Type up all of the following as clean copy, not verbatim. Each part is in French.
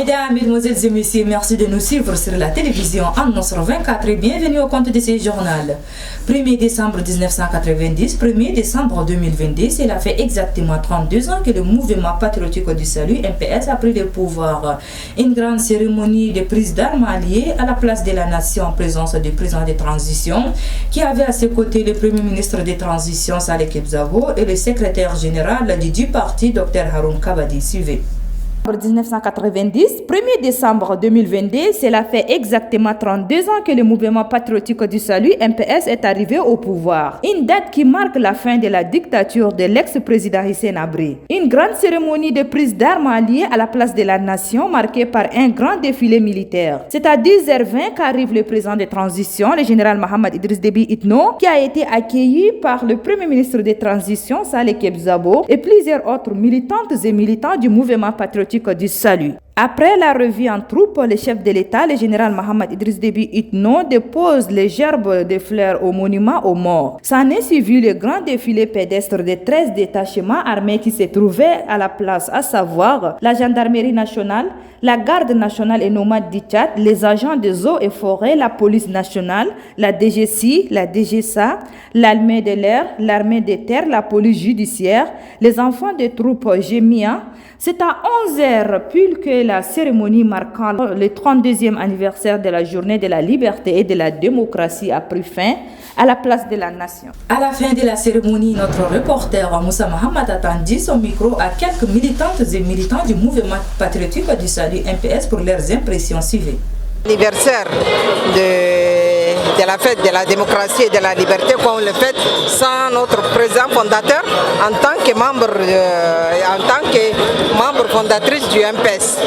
Mesdames, Mesdemoiselles et Messieurs, merci de nous suivre sur la télévision An-Nosra 24 et bienvenue au compte de ce journal. 1er décembre 1990, 1er décembre 2022, cela fait exactement 32 ans que le mouvement patriotique du salut, MPS, a pris le pouvoir. Une grande cérémonie de prise d'armes alliées à la place de la nation en présence du président de transition, qui avait à ses côtés le premier ministre de transition, Saleh Kebzabo, et le secrétaire général du parti, Dr Haroun Kabadi. Suivez. 1990, 1er décembre 2022, cela fait exactement 32 ans que le mouvement patriotique du salut MPS est arrivé au pouvoir. Une date qui marque la fin de la dictature de l'ex-président Hissène Habré. Une grande cérémonie de prise d'armes alliées à la place de la nation marquée par un grand défilé militaire. C'est à 10h20 qu'arrive le président de transition, le général Mohamed Idriss Déby Itno, qui a été accueilli par le premier ministre de transition, Saleh Kebzabo, et plusieurs autres militantes et militants du mouvement patriotique du salut. Après la revue en troupe, le chef de l'État, le général Mohamed Idriss Déby Itno, dépose les gerbes de fleurs au monument aux morts. S'en est suivi le grand défilé pédestre de 13 détachements armés qui se trouvaient à la place, à savoir la gendarmerie nationale, la garde nationale et nomade du Tchad, les agents des eaux et forêts, la police nationale, la DGCI, la DGSA, l'armée de l'air, l'armée des terres, la police judiciaire, les enfants des troupes Gémia. C'est à 11h pile que la cérémonie marquant le 32e anniversaire de la journée de la liberté et de la démocratie a pris fin à la place de la nation. À la fin de la cérémonie, notre reporter Moussa Mohamed a tendu son micro à quelques militantes et militants du mouvement patriotique du salut MPS pour leurs impressions. Suivez. L'anniversaire de la fête de la démocratie et de la liberté, qu'on le fait sans notre président fondateur en tant que membre fondatrice du MPS.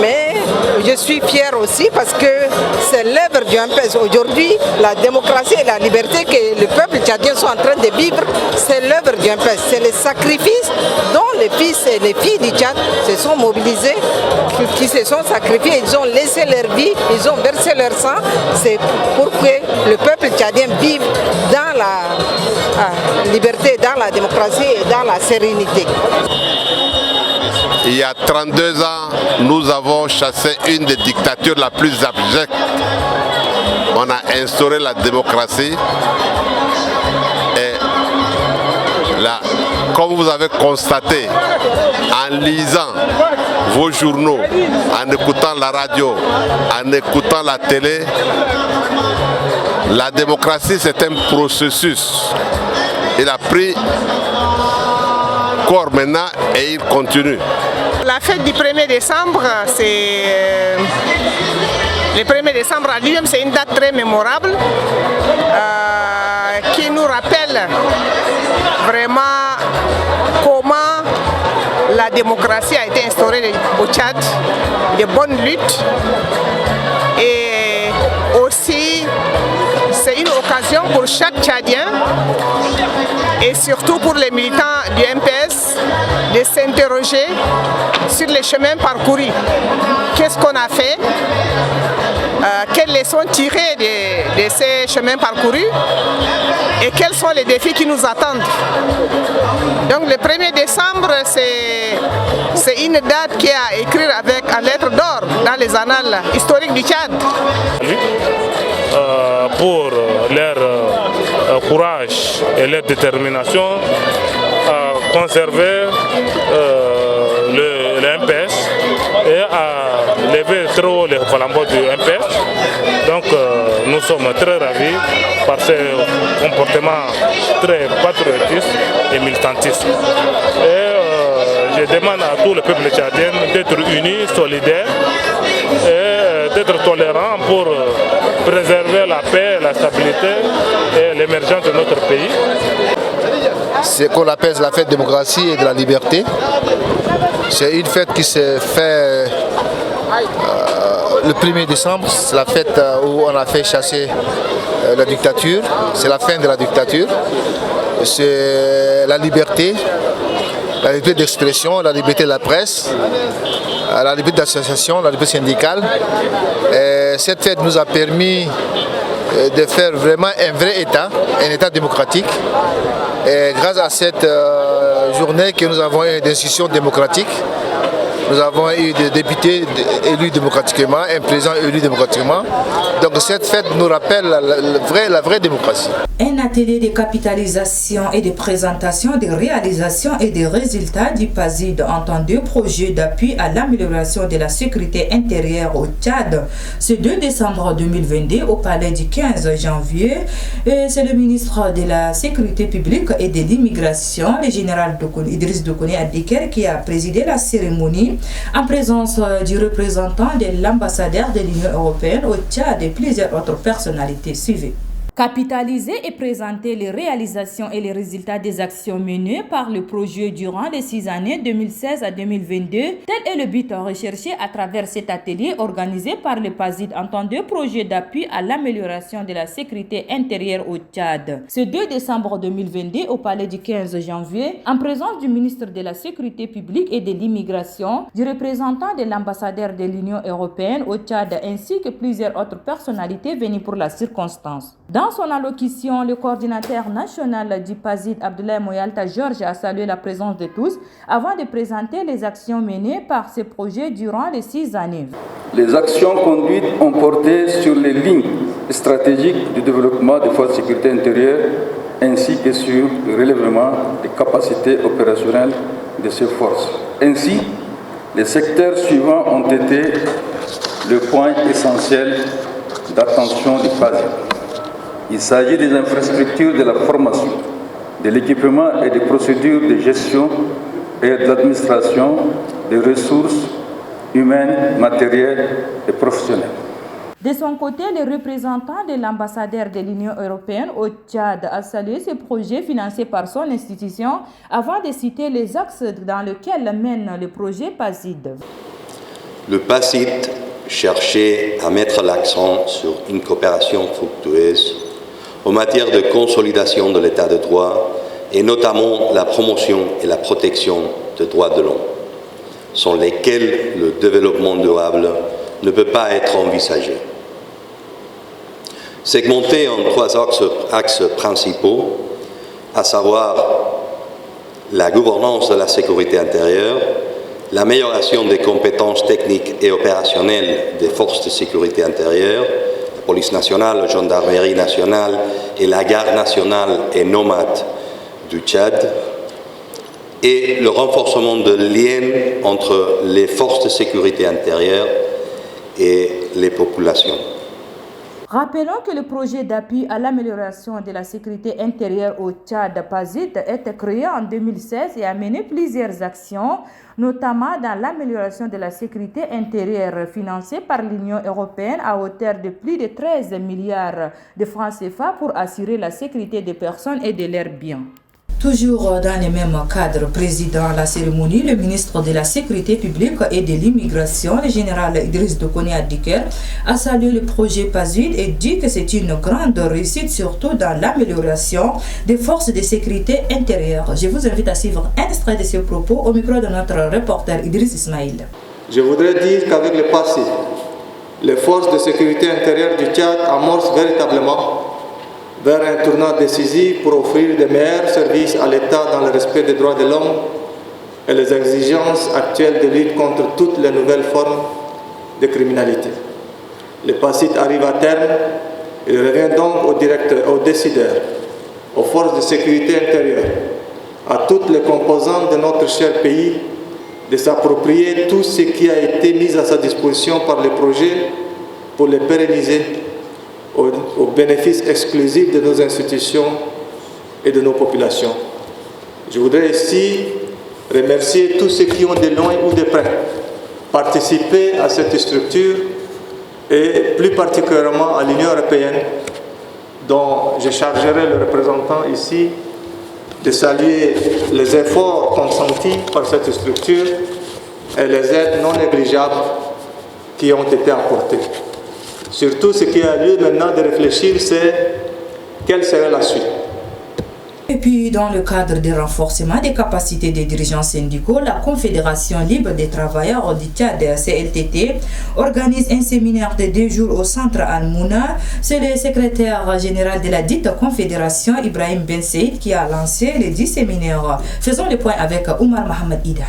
Mais je suis fière aussi parce que c'est l'œuvre du MPS. Aujourd'hui, la démocratie et la liberté que le peuple tchadien sont en train de vivre, c'est l'œuvre du MPS. C'est le sacrifice dont les fils et les filles du Tchad se sont mobilisés, qui se sont sacrifiés, ils ont laissé leur vie, ils ont versé leur sang. C'est pour que le peuple tchadien vive dans la liberté, dans la démocratie et dans la sérénité. Il y a 32 ans, nous avons chassé une des dictatures la plus abjecte. On a instauré la démocratie et là, comme vous avez constaté, en lisant vos journaux, en écoutant la radio, en écoutant la télé, la démocratie c'est un processus. Il a pris corps maintenant et il continue. La fête du 1er décembre, c'est le 1er décembre à lui-même, c'est une date très mémorable qui nous rappelle vraiment comment la démocratie a été instaurée au Tchad, de bonnes luttes et aussi c'est une occasion pour chaque Tchadien et surtout pour les militants du MPS de s'interroger sur les chemins parcourus. Qu'est-ce qu'on a fait? Quelles leçons tirer de ces chemins parcourus et quels sont les défis qui nous attendent. Donc le 1er décembre, c'est une date qui est à écrire avec en lettres d'or dans les annales historiques du Tchad. Pour leur courage et leur détermination à conserver le MPS et à lever très haut les flambeaux du MPS. Donc nous sommes très ravis par ce comportement très patriotiste et militantiste. Et je demande à tout le peuple tchadien d'être unis, solidaires et d'être tolérants pour préserver la paix, la stabilité et l'émergence de notre pays. C'est ce qu'on appelle la fête de la démocratie et de la liberté. C'est une fête qui s'est faite le 1er décembre. C'est la fête où on a fait chasser la dictature. C'est la fin de la dictature. C'est la liberté d'expression, la liberté de la presse, la liberté d'association, la liberté syndicale. Et cette fête nous a permis de faire vraiment un vrai État, un État démocratique. Et grâce à cette journée que nous avons une institution démocratique, nous avons eu des députés élus démocratiquement, un président élu démocratiquement. Donc cette fête nous rappelle la vraie démocratie. Un atelier de capitalisation et de présentation des réalisations et des résultats du PASID entend deux projets d'appui à l'amélioration de la sécurité intérieure au Tchad. Ce 2 décembre 2022 au palais du 15 janvier, c'est le ministre de la Sécurité publique et de l'immigration, le général Idriss Doukouni Adiker, qui a présidé la cérémonie en présence du représentant de l'ambassadeur de l'Union européenne au Tchad et plusieurs autres personnalités suivies. Capitaliser et présenter les réalisations et les résultats des actions menées par le projet durant les 6 années 2016 à 2022. Tel est le but recherché à travers cet atelier organisé par le PASID en tant que projet d'appui à l'amélioration de la sécurité intérieure au Tchad. Ce 2 décembre 2022 au palais du 15 janvier, en présence du ministre de la Sécurité publique et de l'immigration, du représentant de l'ambassadeur de l'Union européenne au Tchad ainsi que plusieurs autres personnalités venues pour la circonstance. Dans son allocution, le coordinateur national du PASID, Abdoulaye Moyalta Georges, a salué la présence de tous avant de présenter les actions menées par ce projet durant les 6 années. Les actions conduites ont porté sur les lignes stratégiques du développement des forces de sécurité intérieure ainsi que sur le relèvement des capacités opérationnelles de ces forces. Ainsi, les secteurs suivants ont été le point essentiel d'attention du PASID. Il s'agit des infrastructures de la formation, de l'équipement et des procédures de gestion et de l'administration des ressources humaines, matérielles et professionnelles. De son côté, le représentant de l'ambassadeur de l'Union européenne au Tchad a salué ce projet financé par son institution avant de citer les axes dans lesquels mène le projet PASID. Le PASID cherchait à mettre l'accent sur une coopération fructueuse en matière de consolidation de l'état de droit et notamment la promotion et la protection des droits de l'homme, sans lesquels le développement durable ne peut pas être envisagé. Segmenté en 3 axes principaux, à savoir la gouvernance de la sécurité intérieure, l'amélioration des compétences techniques et opérationnelles des forces de sécurité intérieure, police nationale, la gendarmerie nationale et la garde nationale et nomade du Tchad, et le renforcement de liens entre les forces de sécurité intérieure et les populations. Rappelons que le projet d'appui à l'amélioration de la sécurité intérieure au Tchad, PASID, a été créé en 2016 et a mené plusieurs actions, notamment dans l'amélioration de la sécurité intérieure financée par l'Union européenne à hauteur de plus de 13 milliards de francs CFA pour assurer la sécurité des personnes et de leurs biens. Toujours dans le même cadre, président la cérémonie, le ministre de la Sécurité publique et de l'immigration, le général Idriss Doukouni Adiker, a salué le projet PASID et dit que c'est une grande réussite, surtout dans l'amélioration des forces de sécurité intérieure. Je vous invite à suivre un extrait de ce propos au micro de notre reporter Idriss Ismail. Je voudrais dire qu'avec le passé, les forces de sécurité intérieure du Tchad amorcent véritablement vers un tournant décisif pour offrir de meilleurs services à l'État dans le respect des droits de l'homme et les exigences actuelles de lutte contre toutes les nouvelles formes de criminalité. Le PASID arrive à terme, il revient donc aux décideurs, aux forces de sécurité intérieure, à toutes les composantes de notre cher pays de s'approprier tout ce qui a été mis à sa disposition par le projet pour le pérenniser au bénéfice exclusif de nos institutions et de nos populations. Je voudrais ici remercier tous ceux qui ont de loin ou de près participé à cette structure et plus particulièrement à l'Union européenne dont je chargerai le représentant ici de saluer les efforts consentis par cette structure et les aides non négligeables qui ont été apportées. Surtout, ce qui a lieu maintenant de réfléchir, c'est quelle serait la suite. Et puis, dans le cadre du renforcement des capacités des dirigeants syndicaux, la Confédération libre des travailleurs du Tchad, CLTT, organise un séminaire de 2 jours au centre Al-Mouna. C'est le secrétaire général de la dite Confédération, Ibrahim Ben Saïd, qui a lancé les 10 séminaires. Faisons le point avec Oumar Mohamed Ida.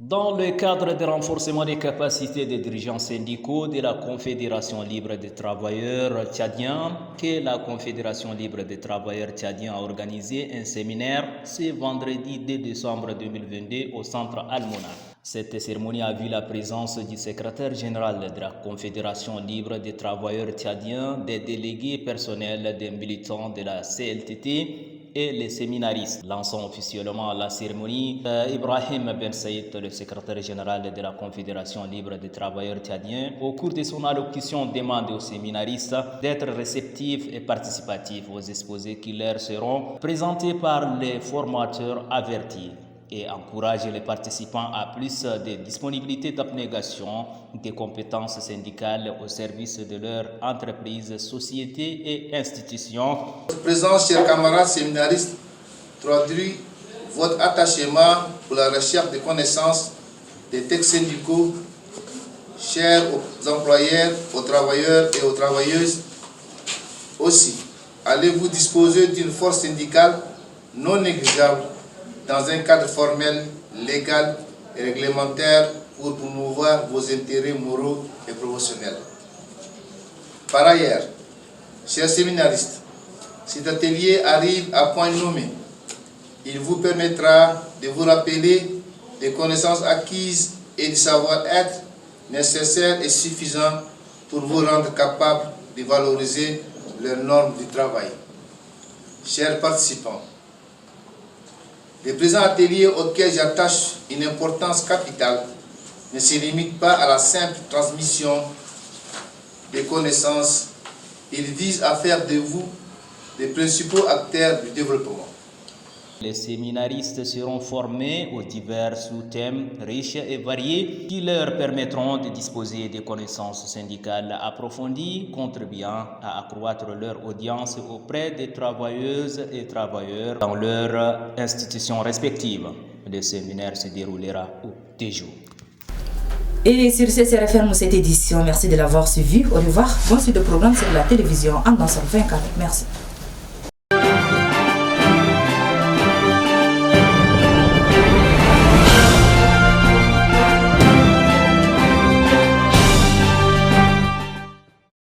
Dans le cadre du renforcement des capacités des dirigeants syndicaux de la Confédération libre des travailleurs tchadiens, la Confédération libre des travailleurs tchadiens a organisé un séminaire ce vendredi 2 décembre 2022 au centre Al-Mouna. Cette cérémonie a vu la présence du secrétaire général de la Confédération libre des travailleurs tchadiens, des délégués personnels, des militants de la CLTT et les séminaristes. Lançant officiellement la cérémonie, Ibrahim Ben Saïd, le secrétaire général de la Confédération libre des travailleurs tchadiens, au cours de son allocution, demande aux séminaristes d'être réceptifs et participatifs aux exposés qui leur seront présentés par les formateurs avertis et encourage les participants à plus de disponibilité d'abnégation des compétences syndicales au service de leur entreprise, société et institutions. Votre présence, chers camarades séminaristes, traduit votre attachement pour la recherche de connaissances des textes syndicaux, chers aux employeurs, aux travailleurs et aux travailleuses. Aussi, allez-vous disposer d'une force syndicale non négligeable dans un cadre formel, légal et réglementaire pour promouvoir vos intérêts moraux et professionnels. Par ailleurs, chers séminaristes, cet atelier arrive à point nommé. Il vous permettra de vous rappeler des connaissances acquises et du savoir-être nécessaires et suffisants pour vous rendre capable de valoriser les normes du travail. Chers participants, le présent atelier auquel j'attache une importance capitale ne se limite pas à la simple transmission des connaissances. Il vise à faire de vous les principaux acteurs du développement. Les séminaristes seront formés aux divers sous-thèmes riches et variés qui leur permettront de disposer de connaissances syndicales approfondies, contribuant à accroître leur audience auprès des travailleuses et travailleurs dans leurs institutions respectives. Le séminaire se déroulera au 2 jours. Et sur ce, c'est referme cette édition. Merci de l'avoir suivi. Au revoir. Bonne suite de programme sur la télévision en dansant 24. Merci.